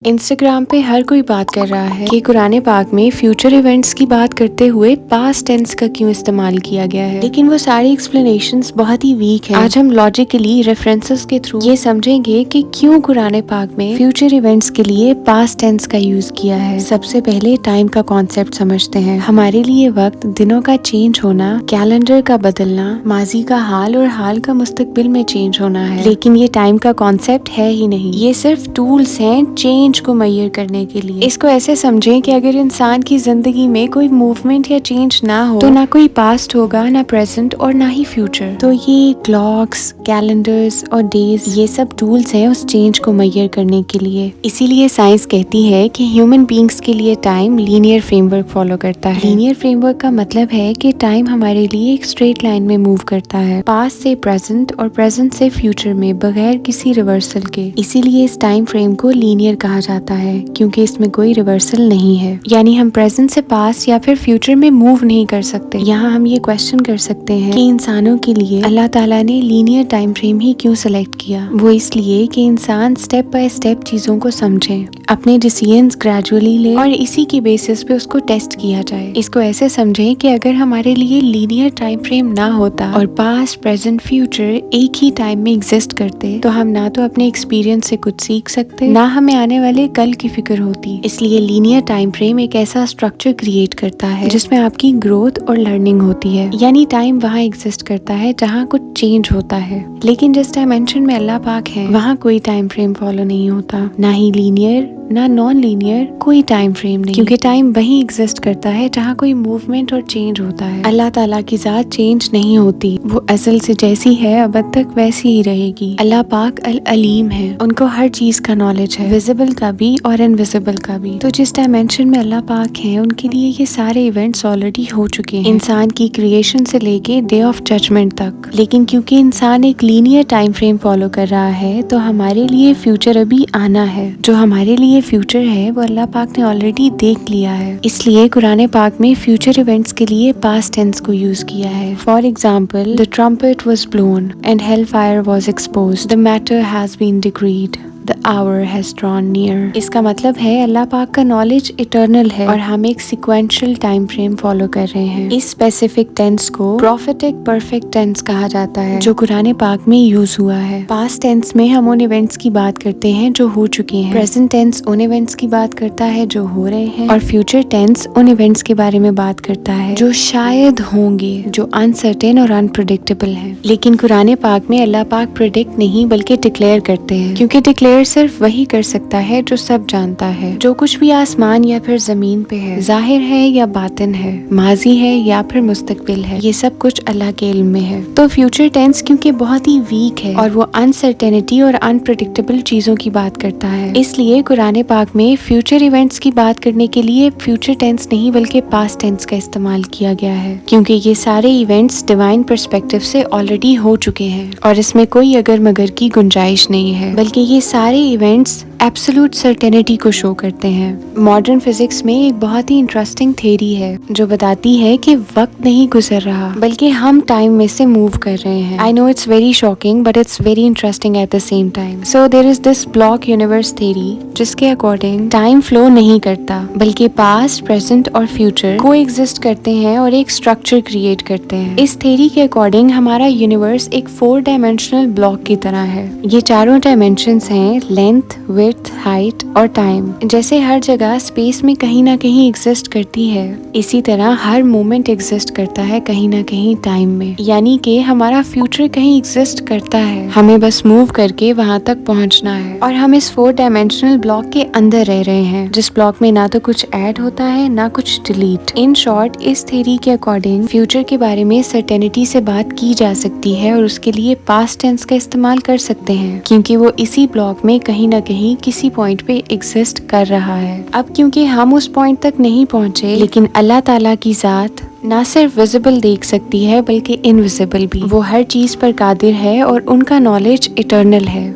Instagram पे हर कोई बात कर रहा है कि कुरान पाक में फ्यूचर इवेंट्स की बात करते हुए पास्ट टेंस का क्यों इस्तेमाल किया गया है, लेकिन वो सारी एक्सप्लेनेशंस बहुत ही वीक हैं। आज हम लॉजिकली रेफरेंसेस के थ्रू ये समझेंगे कि क्यों कुरान पाक में फ्यूचर इवेंट्स के लिए पास्ट टेंस का यूज किया है। सबसे पहले टाइम का कॉन्सेप्ट समझते हैं। हमारे लिए वक्त, दिनों का चेंज होना, कैलेंडर का बदलना, माजी का हाल और हाल का मुस्तकबिल में चेंज होना है, लेकिन ये टाइम का कॉन्सेप्ट है ही नहीं। ये सिर्फ टूल्स हैं चेंज को मेजर करने के लिए। इसको ऐसे समझें कि अगर इंसान की जिंदगी में कोई मूवमेंट या चेंज ना हो तो ना कोई पास्ट होगा, ना प्रेजेंट और ना ही फ्यूचर। तो ये क्लॉक्स, कैलेंडर्स और डेज, ये सब टूल्स हैं उस चेंज को मेजर करने के लिए। इसीलिए साइंस कहती है कि ह्यूमन बीइंग्स के लिए टाइम लीनियर फ्रेमवर्क फॉलो करता है। लीनियर फ्रेमवर्क का मतलब है कि टाइम हमारे लिए एक स्ट्रेट लाइन में मूव करता है, पास्ट से प्रेजेंट और प्रेजेंट से फ्यूचर में, बगैर किसी रिवर्सल के। इसीलिए इस टाइम फ्रेम को लीनियर कहा जाता है, क्योंकि इसमें कोई रिवर्सल नहीं है। यानी हम प्रेजेंट से पास्ट या फिर फ्यूचर में मूव नहीं कर सकते। यहाँ हम ये क्वेश्चन कर सकते हैं कि इंसानों के लिए अल्लाह ताला ने लीनियर टाइम फ्रेम ही क्यों सेलेक्ट किया। वो इसलिए कि इंसान स्टेप बाय स्टेप चीजों को समझे, अपने डिसीजंस ग्रेजुअली ले और इसी की बेसिस पे उसको टेस्ट किया जाए। इसको ऐसे समझे कि अगर हमारे लिए लीनियर टाइम फ्रेम ना होता और पास्ट, प्रेजेंट, फ्यूचर एक ही टाइम में एग्जिस्ट करते, तो हम ना तो अपने एक्सपीरियंस से कुछ सीख सकते, ना हमें आने वाले कल की फिक्र होती। इसलिए लीनियर टाइम फ्रेम एक ऐसा स्ट्रक्चर क्रिएट करता है जिसमें आपकी ग्रोथ और लर्निंग होती है। यानी टाइम वहाँ एग्जिस्ट करता है जहाँ कुछ चेंज होता है, लेकिन जिस डायमेंशन में अल्लाह पाक है वहाँ कोई टाइम फ्रेम फॉलो नहीं होता, ना ही लीनियर ना नॉन लीनियर, कोई टाइम फ्रेम नहीं, क्योंकि टाइम वहीं एग्जिस्ट करता है जहाँ कोई मूवमेंट और चेंज होता है। अल्लाह ताला की जात चेंज नहीं होती, वो असल से जैसी है अब तक वैसी ही रहेगी। अल्लाह पाक अल अलीम है, उनको हर चीज का नॉलेज है, विजिबल का भी और इनविजिबल का भी। तो जिस डायमेंशन में अल्लाह पाक है उनके लिए ये सारे इवेंट्स ऑलरेडी हो चुके हैं, इंसान की क्रिएशन से लेके डे ऑफ जजमेंट तक। लेकिन क्योंकि इंसान एक लीनियर टाइम फ्रेम फॉलो कर रहा है, तो हमारे लिए फ्यूचर अभी आना है। जो हमारे लिए फ्यूचर है वो अल्लाह पाक ने ऑलरेडी देख लिया है। इसलिए कुरान पाक में फ्यूचर इवेंट्स के लिए पास्ट टेंस को यूज किया है। For example, the trumpet was blown and hell fire was exposed, the matter has been decreed, The hour has drawn near। इसका मतलब है अल्लाह पाक का नॉलेज इटर्नल है और हम एक सिक्वेंशियल टाइम फ्रेम फॉलो कर रहे हैं। इस स्पेसिफिक टेंस को प्रोफेटिक परफेक्ट टेंस कहा जाता है, जो कुरान पाक में यूज हुआ है। पास्ट टेंस में हम उन इवेंट्स की बात करते हैं जो हो चुके हैं, प्रेजेंट टेंस उन इवेंट्स की बात करता है जो हो रहे हैं, और फ्यूचर टेंस उन इवेंट्स के बारे में बात करता है जो शायद होंगे, जो अनसर्टेन और अनप्रेडिक्टेबल है। लेकिन कुरान पाक में अल्लाह पाक प्रेडिक्ट नहीं बल्कि डिक्लेयर करते हैं, क्योंकि डिक्लेयर सिर्फ वही कर सकता है जो सब जानता है। जो कुछ भी आसमान या फिर जमीन पे है, जाहिर है या बातिन है, माजी है या फिर मुस्तकबिल है, ये सब कुछ अल्लाह के इल्म में है। तो फ्यूचर टेंस क्योंकि बहुत ही वीक है और वो अनसर्टेनिटी और अनप्रेडिक्टेबल चीजों की बात करता है, इसलिए कुरान पाक में फ्यूचर इवेंट्स की बात करने के लिए फ्यूचर टेंस नहीं बल्कि पास्ट टेंस का इस्तेमाल किया गया है, क्योंकि ये सारे इवेंट्स डिवाइन पर्सपेक्टिव से ऑलरेडी हो चुके हैं और इसमें कोई अगर मगर की गुंजाइश नहीं है, बल्कि ये सारे इवेंट्स एब्सोल्यूट सर्टेनिटी को शो करते हैं। मॉडर्न फिजिक्स में एक बहुत ही इंटरेस्टिंग थ्योरी है जो बताती है कि वक्त नहीं गुजर रहा बल्कि हम टाइम में से मूव कर रहे हैं। I know it's very shocking but it's very interesting at the same time. So there is this block universe theory जिसके अकॉर्डिंग टाइम फ्लो नहीं करता बल्कि पास्ट, प्रेजेंट और फ्यूचर को एग्जिस्ट करते हैं और एक स्ट्रक्चर क्रिएट करते हैं। इस थ्योरी के अकॉर्डिंग हमारा यूनिवर्स एक 4 डायमेंशनल ब्लॉक की तरह है। ये चारों डायमेंशंस हैं लेंथ, विड्थ, हाइट और टाइम। जैसे हर जगह स्पेस में कहीं ना कहीं एग्जिस्ट करती है, इसी तरह हर मोमेंट एग्जिस्ट करता है कहीं ना कहीं टाइम में। यानी कि हमारा फ्यूचर कहीं एग्जिस्ट करता है, हमें बस मूव करके वहाँ तक पहुँचना है। और हम इस 4 डायमेंशनल ब्लॉक के अंदर रह रहे हैं, जिस ब्लॉक में ना तो कुछ ऐड होता है ना कुछ डिलीट। इन शॉर्ट, इस थ्योरी के अकॉर्डिंग फ्यूचर के बारे में सर्टेनिटी से बात की जा सकती है और उसके लिए पास्ट टेंस का इस्तेमाल कर सकते हैं, क्योंकि वो इसी ब्लॉक में कहीं ना कहीं किसी पॉइंट पे एग्जिस्ट कर रहा है। अब क्योंकि हम उस पॉइंट तक नहीं पहुंचे, लेकिन अल्लाह ताला की जात ना सिर्फ विजिबल देख सकती है बल्कि इनविजिबल भी। वो हर चीज पर कादिर है और उनका नॉलेज इटर्नल है।